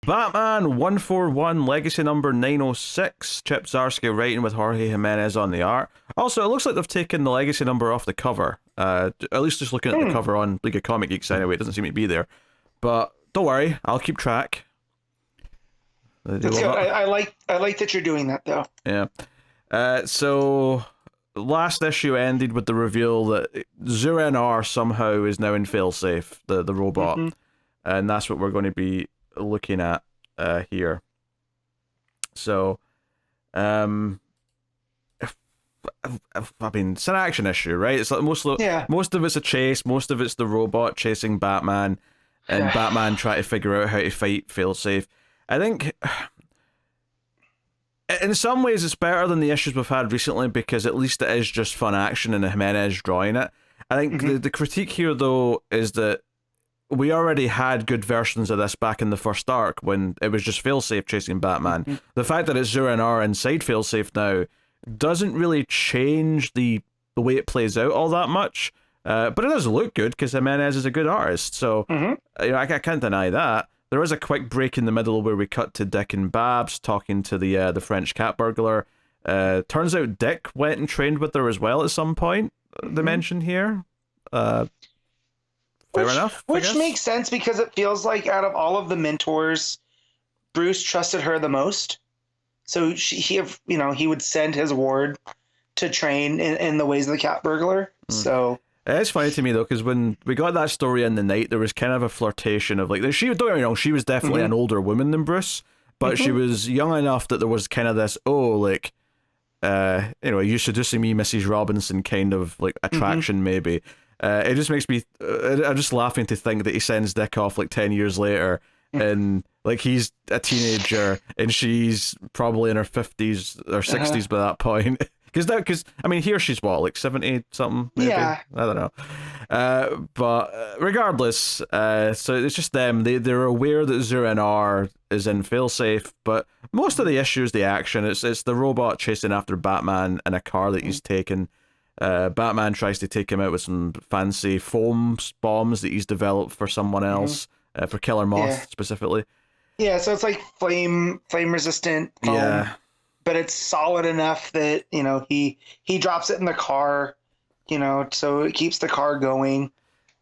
Batman 141 Legacy number 906. Chip Zdarsky writing with Jorge Jimenez on the art. Also, it looks like they've taken the Legacy number off the cover. At least just looking at the cover on League of Comic Geeks anyway, it doesn't seem to be there. But don't worry, I'll keep track. That's good. I like that you're doing that though. Yeah. So last issue ended with the reveal that Zur-En-Arr somehow is now in failsafe, the robot, and that's what we're going to be looking at here. So, I mean, it's an action issue, right? It's like most of it's a chase, most of it's the robot chasing Batman, and Batman trying to figure out how to fight failsafe. I think in some ways it's better than the issues we've had recently because at least it is just fun action and Jimenez drawing it. I think the critique here though is that we already had good versions of this back in the first arc when it was just failsafe chasing Batman. The fact that it's Zur-En-Arr inside failsafe now doesn't really change the way it plays out all that much. But it does look good because Jimenez is a good artist, so I can't deny that. There is a quick break in the middle where we cut to Dick and Babs talking to the French cat burglar. Turns out Dick went and trained with her as well at some point. They mentioned here. Fair enough. Which makes sense because it feels like out of all of the mentors, Bruce trusted her the most. So he would send his ward to train in the ways of the cat burglar. So. It's funny to me though, because when we got that story in the night, there was kind of a flirtation of like don't get me wrong, she was definitely an older woman than Bruce, but she was young enough that there was kind of this you seducing me, Mrs. Robinson kind of like attraction maybe. It just makes me, I'm just laughing to think that he sends Dick off like 10 years later, and like he's a teenager and she's probably in her 50s or 60s by that point. Because I mean, here she's what, like 70 something? Maybe? Yeah, I don't know. But regardless, so it's just them. They're aware that Zur-En-Arr is in failsafe, but most of the issue is the action. It's the robot chasing after Batman in a car that he's taken. Batman tries to take him out with some fancy foam bombs that he's developed for someone else, for Killer Moth specifically. Yeah, so it's like flame resistant foam. Yeah. But it's solid enough that, he drops it in the car, so it keeps the car going.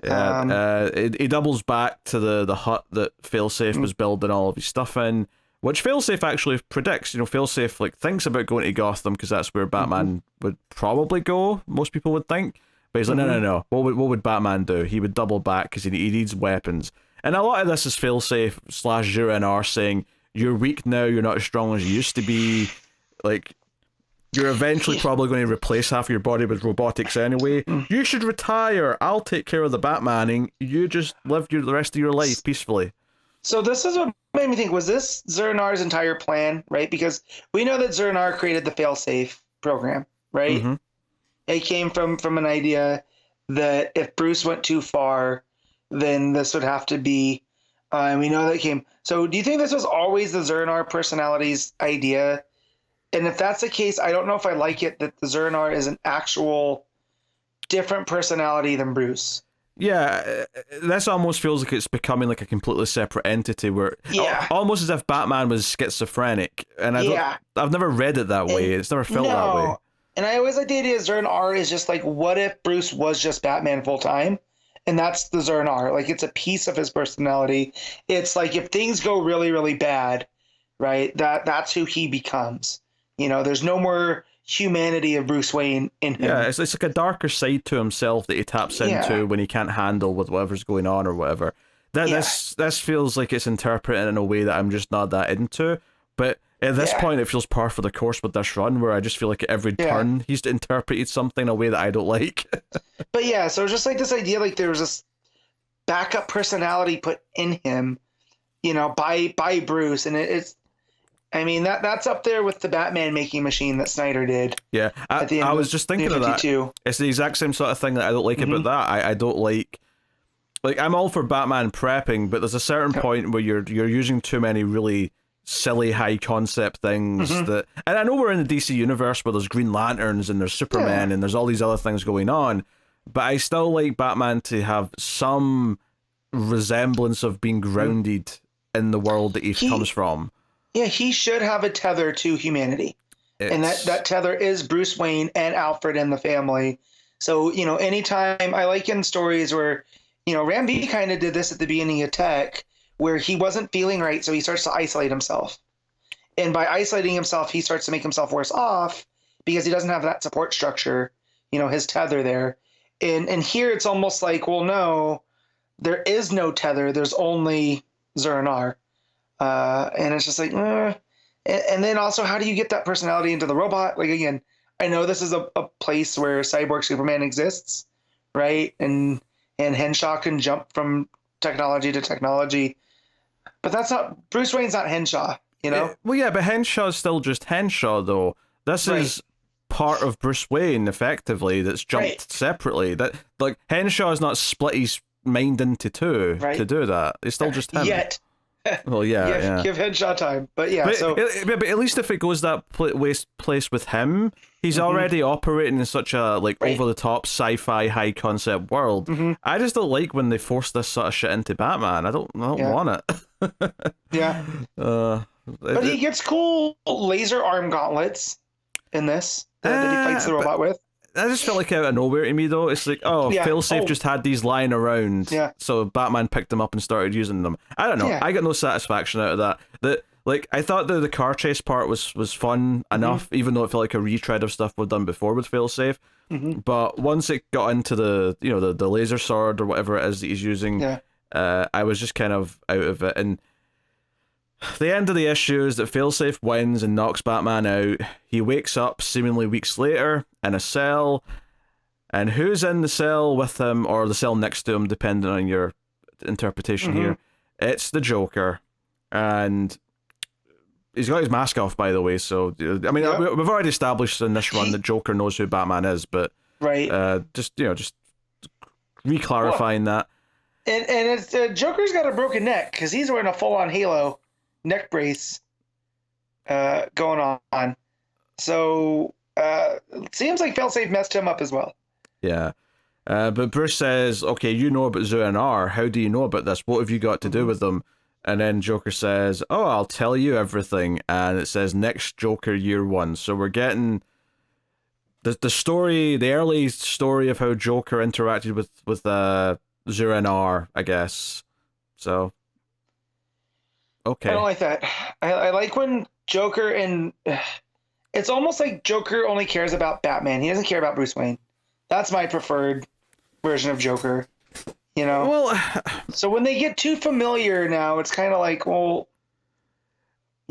Yeah, he doubles back to the hut that Failsafe was building all of his stuff in, which Failsafe actually predicts. Failsafe thinks about going to Gotham because that's where Batman would probably go, most people would think. But he's like, no. What would Batman do? He would double back because he needs weapons. And a lot of this is Failsafe / Zur-En-Arr saying, you're weak now, you're not as strong as you used to be. Like, you're eventually probably going to replace half of your body with robotics anyway. You should retire. I'll take care of the Batmaning. You just live the rest of your life peacefully. So this is what made me think, was this Zur-En-Arr's entire plan, right? Because we know that Zur-En-Arr created the failsafe program, right? It came from an idea that if Bruce went too far, then this would have to be, and we know that it came. So do you think this was always the Zur-En-Arr personality's idea? And if that's the case, I don't know if I like it that the Zur-En-Arr is an actual different personality than Bruce. Yeah, this almost feels like it's becoming like a completely separate entity where almost as if Batman was schizophrenic. And I've never read it that way. It's never felt that way. And I always like the idea of Zur-En-Arr is just like, what if Bruce was just Batman full time? And that's the Zur-En-Arr. Like, it's a piece of his personality. It's like if things go really, really bad, right, that's who he becomes. There's no more humanity of Bruce Wayne in him. Yeah, it's like a darker side to himself that he taps into when he can't handle with whatever's going on or whatever. This feels like it's interpreted in a way that I'm just not that into. But at this point, it feels par for the course with this run, where I just feel like at every turn he's interpreted something in a way that I don't like. But so just like this idea, like there was this backup personality put in him, by Bruce, and it's. I mean, that's up there with the Batman making machine that Snyder did. Yeah, I was just thinking of that. It's the exact same sort of thing that I don't like about that. I don't like I'm all for Batman prepping, but there's a certain point where you're using too many really silly high concept things that, and I know we're in the DC universe where there's Green Lanterns and there's Superman and there's all these other things going on, but I still like Batman to have some resemblance of being grounded in the world that he comes from. Yeah, he should have a tether to humanity. And that tether is Bruce Wayne and Alfred and the family. So, anytime I like in stories where, Ram V kind of did this at the beginning of Tech, where he wasn't feeling right, so he starts to isolate himself. And by isolating himself, he starts to make himself worse off because he doesn't have that support structure, his tether there. And here it's almost like, well, no, there is no tether. There's only Zur-En-Arrh. And it's just like, And then also, how do you get that personality into the robot? Like, again, I know this is a place where Cyborg Superman exists, right? And Henshaw can jump from technology to technology. But that's not, Bruce Wayne's not Henshaw, Well, yeah, but Henshaw's still just Henshaw, though. This is part of Bruce Wayne, effectively, that's jumped separately. That, like, Henshaw has not split his mind into two to do that. It's still just him. Yet. Well, Give Henshaw time, but but at least if it goes that place with him, he's already operating in such a over the top sci-fi high concept world. I just don't like when they force this sort of shit into Batman. I don't want it. But he gets cool laser arm gauntlets in this that he fights the robot with. That just felt like out of nowhere to me, though. It's like, Failsafe just had these lying around, so Batman picked them up and started using them. I don't know. I got no satisfaction out of that. I thought the car chase part was fun enough, even though it felt like a retread of stuff we've done before with Failsafe. But once it got into the laser sword or whatever it is that he's using, I was just kind of out of it. And the end of the issue is that Failsafe wins and knocks Batman out. He wakes up seemingly weeks later in a cell, and who's in the cell with him, or the cell next to him, depending on your interpretation here? It's the Joker, and he's got his mask off, by the way. So I mean, we've already established in this run that Joker knows who Batman is, but just re-clarifying that. And it's Joker's got a broken neck because he's wearing a full-on Halo neck brace going on. So it seems like Failsafe messed him up as well. Yeah. But Bruce says, okay, you know about Zur-En-Arrh. How do you know about this? What have you got to do with them? And then Joker says, oh, I'll tell you everything. And it says, next Joker year one. So we're getting the story, the early story of how Joker interacted with Zur-En-Arrh, I guess. So, okay. I don't like that. I like when Joker it's almost like Joker only cares about Batman. He doesn't care about Bruce Wayne. That's my preferred version of Joker. Well, so when they get too familiar now, it's kind of like, well,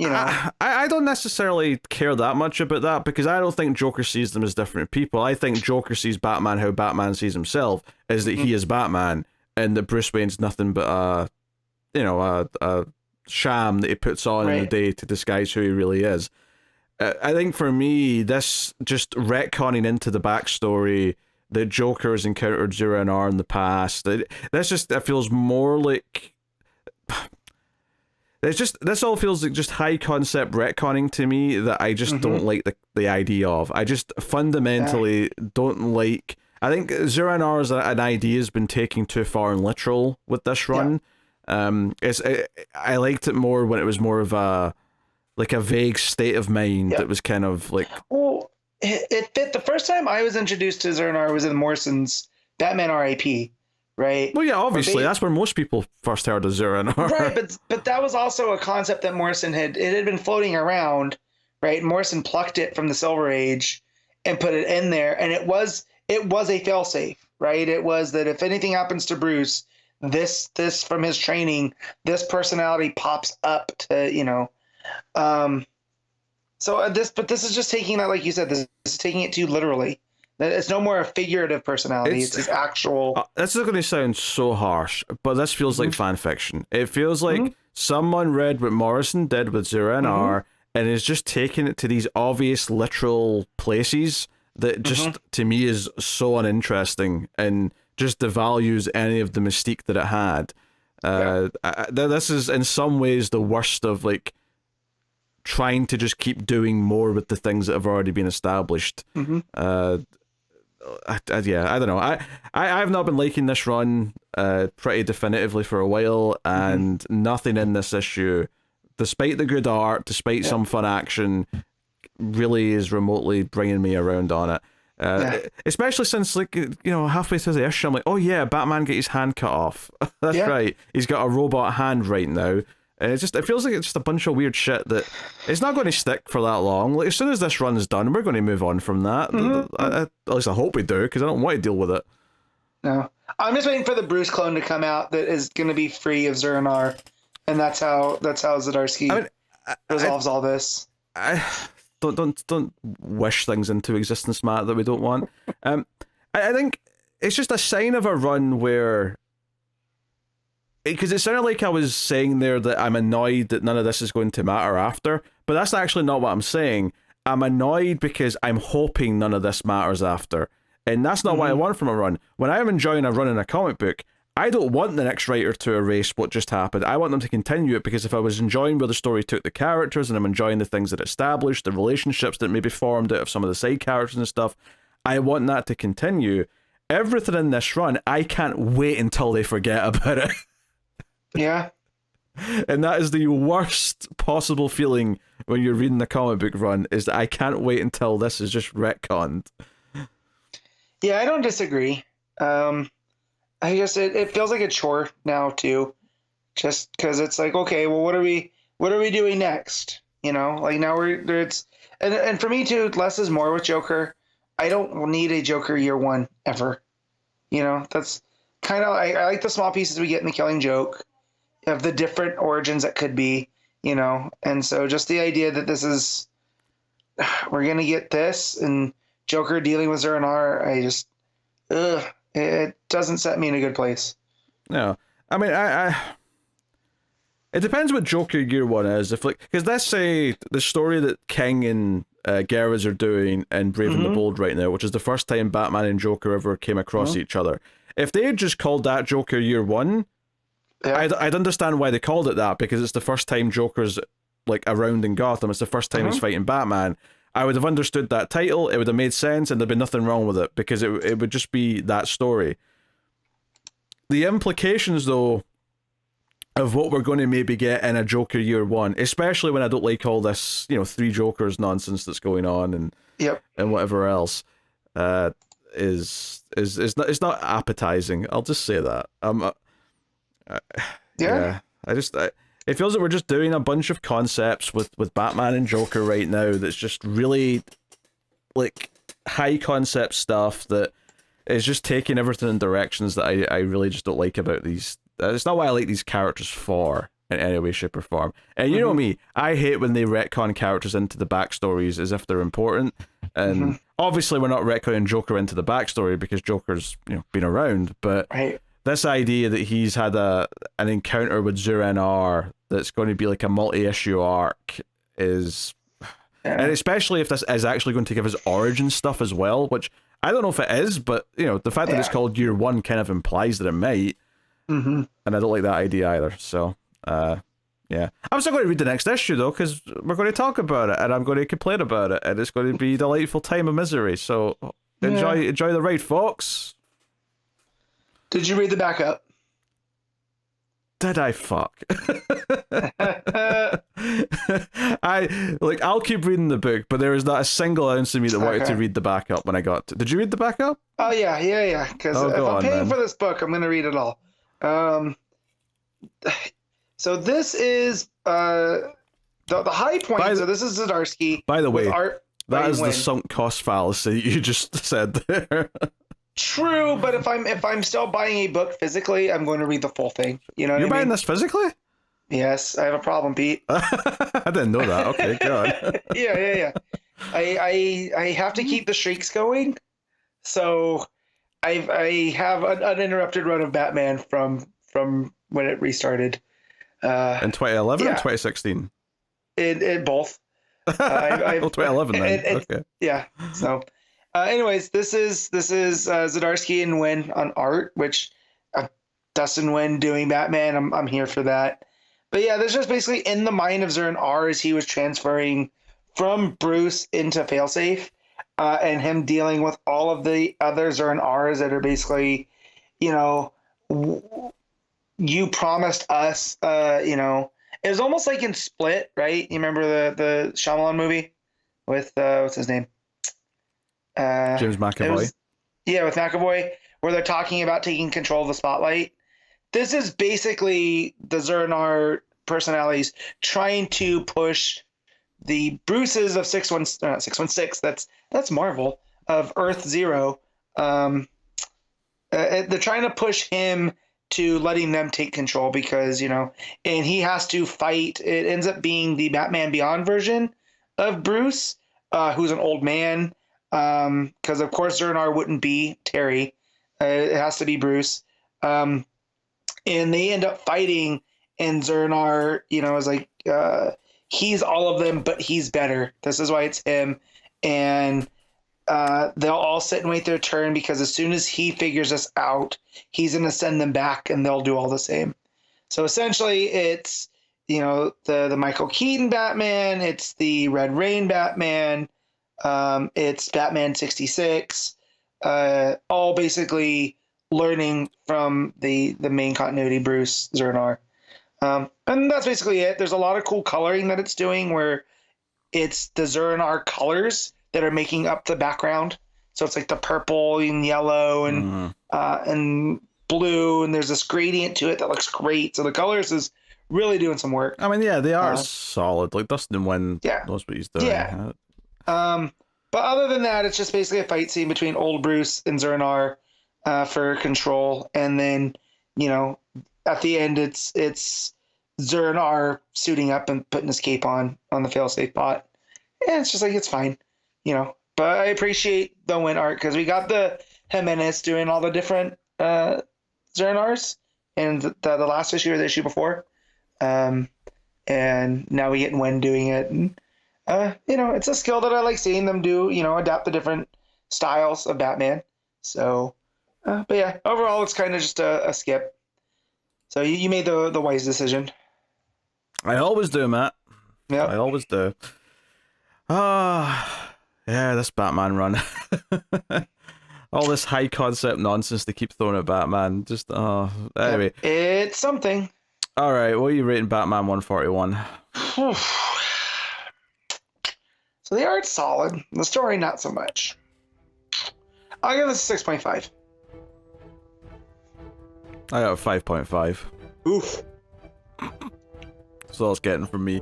I don't necessarily care that much about that because I don't think Joker sees them as different people. I think Joker sees Batman how Batman sees himself, is that he is Batman and that Bruce Wayne's nothing but a sham that he puts on in the day to disguise who he really is. I think for me, this just retconning into the backstory that Joker has encountered Zur-En-Arrh in the past. That feels more like this all feels like just high concept retconning to me that I just don't like the idea of. I just fundamentally don't like. I think Zur-En-Arrh as an idea has been taken too far and literal with this run. I liked it more when it was more of a vague state of mind that was kind of like. Well, it fit. The first time I was introduced to Zur-En-Arrh was in Morrison's Batman R.I.P., right? Well, yeah, obviously. That's where most people first heard of Zur-En-Arrh. Right, but that was also a concept that Morrison had been floating around, right? Morrison plucked it from the Silver Age and put it in there, and it was a failsafe, right? It was that if anything happens to Bruce, this from his training, this personality pops up to, So this is just taking that, like you said, this is taking it too literally. It's no more a figurative personality. It's his actual. This is going to sound so harsh, but this feels like fan fiction. It feels like someone read what Morrison did with Zur-En-Arrh and is just taking it to these obvious literal places that just, to me, is so uninteresting and just devalues any of the mystique that it had. This is, in some ways, the worst of, trying to just keep doing more with the things that have already been established. yeah, I don't know. I've not been liking this run pretty definitively for a while, and nothing in this issue, despite the good art, despite some fun action, really is remotely bringing me around on it. Especially since, like, halfway through the issue, I'm like, oh yeah, Batman get his hand cut off. That's right. He's got a robot hand right now. And it feels like it's just a bunch of weird shit that it's not going to stick for that long. Like, as soon as this run is done, we're going to move on from that. At least I hope we do, because I don't want to deal with it. No. I'm just waiting for the Bruce clone to come out that is going to be free of Zur-En-Arrh. And that's how Zdarsky resolves all this. Don't wish things into existence, Matt, that we don't want. I think it's just a sign of a run where, because it sounded like I was saying there that I'm annoyed that none of this is going to matter after, but that's actually not what I'm saying. I'm annoyed because I'm hoping none of this matters after, and that's not what I want from a run. When I'm enjoying a run in a comic book, I don't want the next writer to erase what just happened. I want them to continue it, because if I was enjoying where the story took the characters, and I'm enjoying the things that it established, the relationships that maybe formed out of some of the side characters and stuff, I want that to continue. Everything in this run, I can't wait until they forget about it. Yeah. And that is the worst possible feeling when you're reading the comic book run, is that I can't wait until this is just retconned. Yeah, I don't disagree. I guess it feels like a chore now too, just because it's like, okay, well, what are we doing next? Like now and for me too, less is more with Joker. I don't need a Joker year one ever. That's kind of, I like the small pieces we get in the Killing Joke, of the different origins that could be, and so just the idea that this is, we're gonna get this and Joker dealing with Zur-En-Arrh, I just, it doesn't set me in a good place. No, I mean, it depends what Joker year one is. If, like, because let's say the story that King and Gerrits are doing in Brave and the Bold right now, which is the first time Batman and Joker ever came across each other. If they had just called that Joker year one, I'd understand why they called it that, because it's the first time Joker's like around in Gotham. It's the first time he's fighting Batman. I would have understood that title. It would have made sense, and there'd be nothing wrong with it, because it would just be that story. The implications, though, of what we're going to maybe get in a Joker year one, especially when I don't like all this, three Jokers nonsense that's going on, and whatever else, is it's not appetizing. I'll just say that. It feels like we're just doing a bunch of concepts with Batman and Joker right now that's just really, like, high concept stuff that is just taking everything in directions that I really just don't like about these. It's not what I like these characters for in any way, shape, or form. And you know me, I hate when they retcon characters into the backstories as if they're important. And obviously we're not retconning Joker into the backstory because Joker's been around, but this idea that he's had an encounter with Zur-En-Arrh that's going to be like a multi-issue arc is... And especially if this is actually going to give us origin stuff as well, which I don't know if it is, but the fact that it's called year one kind of implies that it might. And I don't like that idea either. So, yeah. I'm still going to read the next issue, though, because we're going to talk about it, and I'm going to complain about it, and it's going to be a delightful time of misery. So, enjoy the ride, folks. Did you read the backup? Did I fuck? I'll keep reading the book, but there is not a single ounce of me that wanted to read the backup when I got to. Did you read the backup? Oh yeah. Because if I'm paying for this book, I'm going to read it all. So this is the high point. So this is Zdarsky. By the way, art that is the sunk cost fallacy you just said there. True, but if I'm still buying a book physically, I'm going to read the full thing. You know what I mean? You're buying this physically? Yes, I have a problem, Pete. I didn't know that. Okay, God. Yeah. I have to keep the streaks going, so I have an uninterrupted run of Batman from when it restarted. In 2011 or 2016? In both. 2011 then. Okay. Yeah. So. Anyways, this is Zdarsky and Nguyen on art, which Dustin Nguyen doing Batman. I'm here for that. But yeah, this is basically in the mind of Zur-En-Arrh as he was transferring from Bruce into Failsafe. and him dealing with all of the other Zern-Rs that are basically, you know, you promised us, you know, it was almost like in Split, right? You remember the Shyamalan movie with what's his name? James McAvoy. Yeah, with McAvoy, where they're talking about taking control of the spotlight. This is basically the Zern-R personalities trying to push the Bruces of 616. That's Marvel of Earth Zero. They're trying to push him to letting them take control because, you know, and he has to fight. It ends up being the Batman Beyond version of Bruce, who's an old man. Because of course Zern-R wouldn't be Terry. It has to be Bruce. And they end up fighting, and Zern-R, you know, is like, he's all of them, but he's better. This is why it's him. And they'll all sit and wait their turn because as soon as he figures us out, he's going to send them back and they'll do all the same. So essentially it's, you know, the Michael Keaton Batman, it's the Red Rain Batman, it's Batman 66, all basically learning from the main continuity Bruce Zern-R. And that's basically it. There's a lot of cool coloring that it's doing where it's the Zern-R colors that are making up the background. So it's like the purple and yellow and blue, and there's this gradient to it that looks great. So the colors is really doing some work. I mean, yeah, they are solid. Like Dustin Nguyen knows what he's doing. Yeah. But other than that, it's just basically a fight scene between old Bruce and Zern-R for control, and then, you know, at the end it's Zern-R suiting up and putting his cape on the failsafe bot. And it's just like, it's fine, you know. But I appreciate the Nguyen art because we got the Jimenez doing all the different Zern-Rs in the last issue or the issue before. And now we get Nguyen doing it. And, you know, it's a skill that I like seeing them do, you know, adapt the different styles of Batman. So, but yeah, overall, it's kind of just a skip. So you made the wise decision. I always do, Matt. Yeah, I always do. Yeah, this Batman run. All this high concept nonsense they keep throwing at Batman. Just, anyway. It's something. All right, what are you rating Batman 141? So the art's solid. The story, not so much. I'll give this a 6.5. I got a 5.5. Oof. That's all it's getting from me.